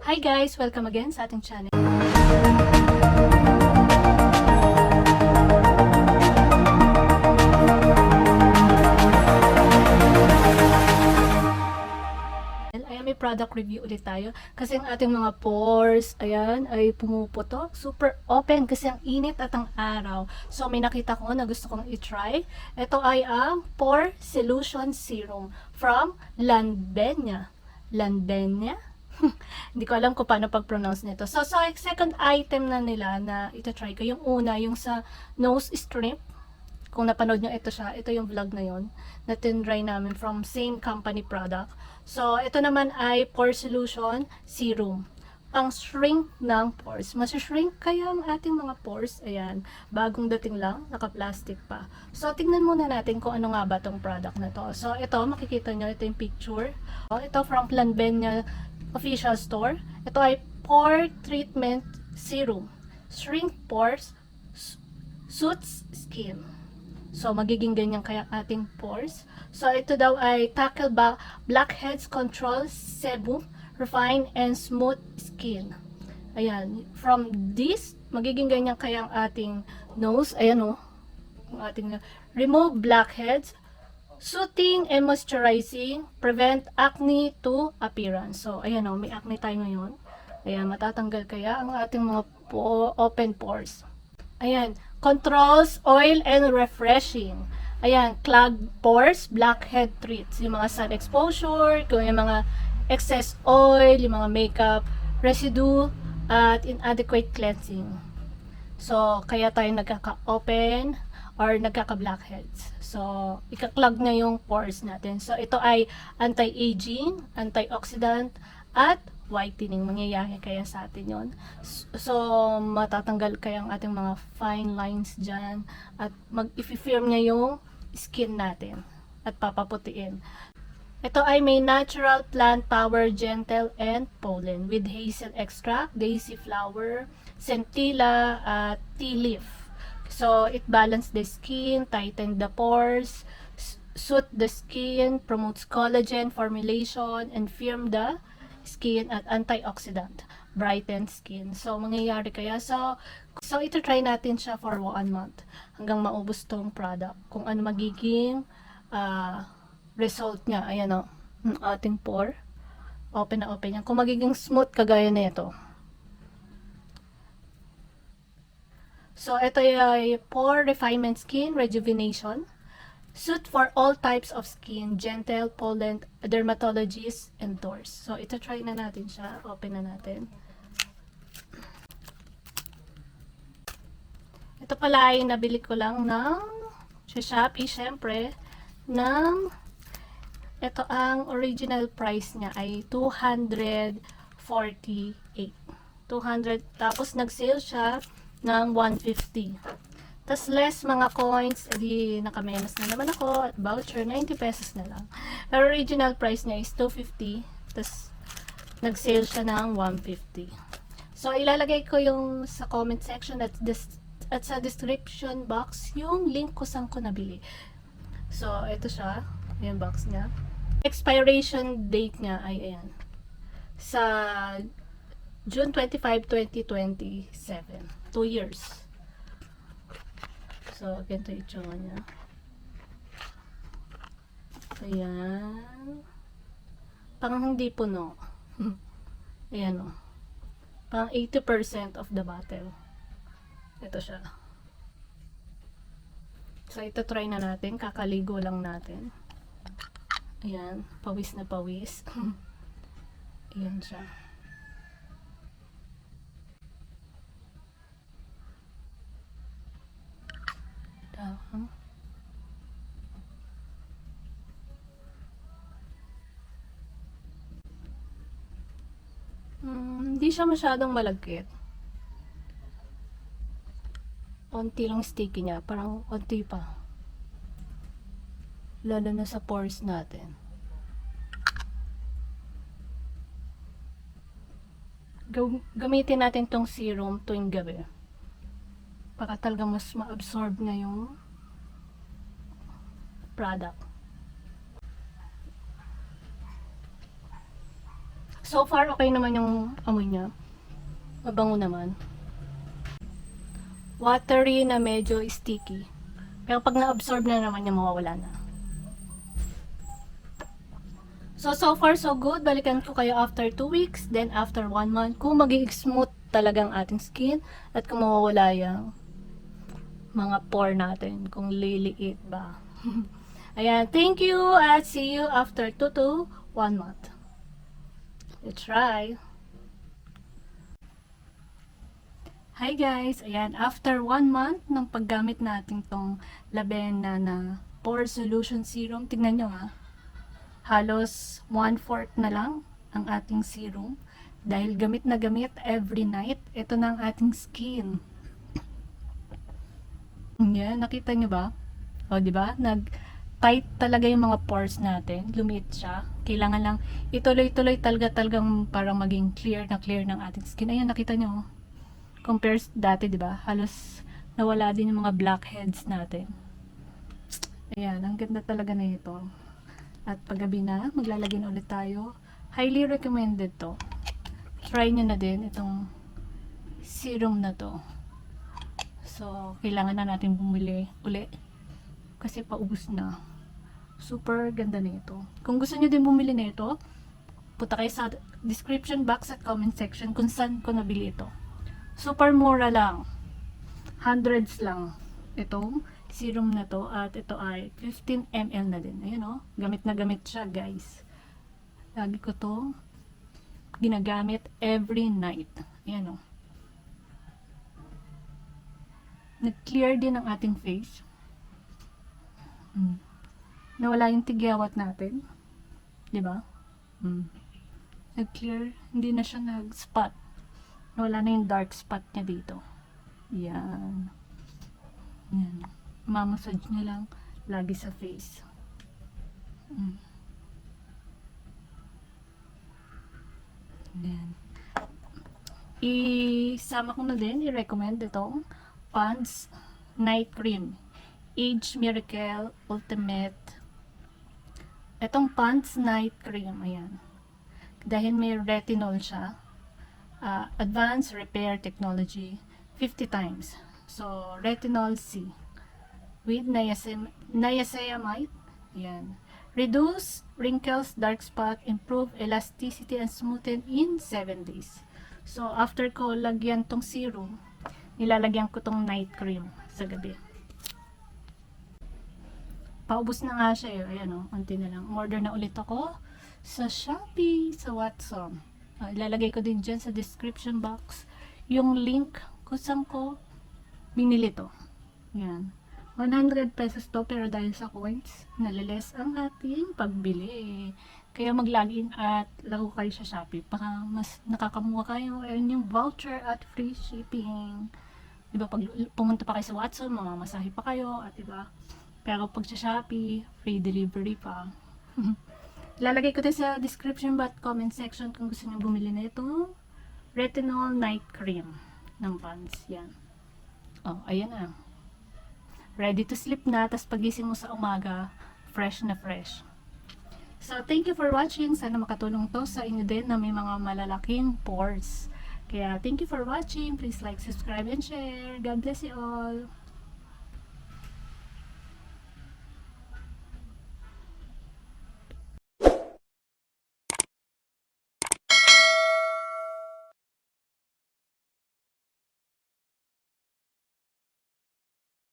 Hi guys! Welcome again sa ating channel. Ayan, may product review ulit tayo. Kasi ang ating mga pores, ayan, ay pumuputok. Super open kasi ang init at ang araw. So, may nakita ko na gusto kong i-try. Ito ay ang Pore Solution Serum from Landenia. Landenia? Hindi ko alam kung paano pag-pronounce nito. So, second item na nila na ita-try ko. Yung una, yung sa nose strip. Kung napanood nyo, ito siya. Ito yung vlog na yon na tinry namin from same company product. So, ito naman ay Pore Solution Serum. Pang shrink ng pores. Mas-shrink kaya ang ating mga pores. Ayan. Bagong dating lang. Naka-plastic pa. So, tingnan muna natin kung ano nga ba tong product na to. So, ito, makikita nyo. Ito yung picture. Ito from Planbenia official store. Ito ay Pore Treatment Serum. Shrink pores, suits skin. So, magiging ganyan kaya ating pores. So, ito daw ay tackle blackheads control sebum, refine and smooth skin. Ayan. From this, magiging ganyan kaya ang ating nose. Ayan o. Ating remove blackheads, soothing and moisturizing, prevent acne to appearance. So, ayan o, may acne tayo ngayon. Ayan, matatanggal kaya ang ating mga open pores. Ayan, controls oil and refreshing. Ayan, clogged pores, blackhead treats. Yung mga sun exposure, yung mga excess oil, yung mga makeup residue, at inadequate cleansing. So, kaya tayo nagkaka-open or nagkaka-blackheads. So, ika-clog na yung pores natin. So, ito ay anti-aging, antioxidant, at whitening. Mangyayari kaya sa atin yon. So, matatanggal kaya ang ating mga fine lines dyan. At mag-i-firm niya yung skin natin. At papaputiin. Ito ay may natural plant power, gentle, and pollen with hazel extract, daisy flower, centilla, at tea leaf. So, it balances the skin, tighten the pores, soothe the skin, promotes collagen formulation, and firm the skin at antioxidant, brighten skin. So, mangyayari kaya. So ito try natin siya for 1 month hanggang maubos tong product. Kung ano magiging result niya. Ayan o, ating pore. Open na open yan. Kung magiging smooth kagaya na ito. So, ito ay Pore Refinement Skin Rejuvenation. Suit for all types of skin, gentle, pollen, dermatologists, and doors. So, ito try na natin siya. Open na natin. Ito pala ay nabili ko lang ng sa Shopee, syempre, ng ito ang original price niya ay 248. 200, tapos nag-sale siya ng 150. Tas less mga coins, edi nakamenos na naman ako at voucher, 90 pesos na lang. Pero original price niya is 250, tas nag-sale siya ng 150. So, ilalagay ko yung sa comment section at sa description box yung link kung saan ko nabili. So, ito siya, yung box niya. Expiration date niya ay ayan. Sa June 25, 2027. 2 years. So, ganito yung itsura niya. Ayan. Pang hindi puno. Ayan o. Pang 80% of the bottle. Ito siya. So, ito try na natin. Kakaligo lang natin. Ayan. Pawis na pawis. Ayan siya. Hindi siya masyadong malagkit. Onti lang sticky niya. Parang onti pa. Lalo na sa pores natin. Gamitin natin tong serum tuwing gabi. Para talaga mas ma-absorb niya yung product. So far, okay naman yung amoy niya. Mabango naman. Watery na medyo sticky. Pero pag na-absorb na naman niya, mawawala na. So far so good. Balikan ko kayo after 2 weeks, then after 1 month, kung magiging smooth talagang ating skin at kung mawawala yung mga pore natin, kung liliit ba. Ayan, thank you at see you after 2 to 1 month. Let's try. Hi guys! Ayan, after 1 month ng paggamit natin tong Labena na Pore Solution Serum, tignan nyo ha. Halos 1/4 na lang ang ating serum. Dahil gamit na gamit every night, ito na ang ating skin. Yan, nakita nyo ba? O, di ba? Nag-tight talaga yung mga pores natin. Lumiit siya. Kailangan lang ituloy-tuloy talagang parang maging clear ng ating skin. Ayan, nakita nyo. Compares dati, di ba? Halos nawala din yung mga blackheads natin. Ayan, ang ganda talaga na ito. At paggabi na, maglalagay na ulit tayo. Highly recommended to. Try nyo na din itong serum na to. So, kailangan na natin bumili uli. Kasi paubos na. Super ganda na ito. Kung gusto nyo din bumili na ito, punta kayo sa description box at comment section kung saan ko nabili ito. Super mura lang. Hundreds lang. Itong serum na to. At ito ay 15 ml na din. Ayan o. Gamit na gamit siya guys. Lagi ko to ginagamit every night. Ayan o. Nag-clear din ang ating face. Nawala yung tigyawat natin. Diba? Nag-clear. Hindi na siya nag-spot. Nawala na yung dark spot niya dito. Yan. Yan. Mamassage niya lang lagi sa face. Yan. Isama ko na din, i-recommend itong Pond's Night Cream. Age Miracle Ultimate. Itong Pond's Night Cream, ayan. Dahil may retinol siya, Advanced Repair Technology, 50 times. So, Retinol C with niacinamide. Yan. Reduce wrinkles, dark spot, improve elasticity, and smoothen in 7 days. So, after ko lagyan tong serum, nilalagyan ko tong night cream sa gabi. Paubos na nga siya eh. Ayan o, konti na lang. Order na ulit ako sa Shopee, sa Watson. Ilalagay ko din dyan sa description box yung link kung saan ko binili to. Yan. 100 pesos to, pero dahil sa coins, naliles ang ating pagbili. Kaya mag-login at lago kayo sa Shopee para mas nakakamuha kayo. Ayun yung voucher at free shipping. Diba, pag pumunta pa kayo sa Watson, mamamasahe pa kayo, at diba, pero pag sa Shopee, free delivery pa. Lalagay ko din sa description box, comment section kung gusto niyo bumili na itong Retinol Night Cream ng Pond's. Yan. Oh, ayan na. Ready to sleep na, tas pagising mo sa umaga, fresh na fresh. So, thank you for watching. Sana makatulong to sa inyo din na may mga malalaking pores. Kaya, thank you for watching. Please like, subscribe, and share. God bless you all.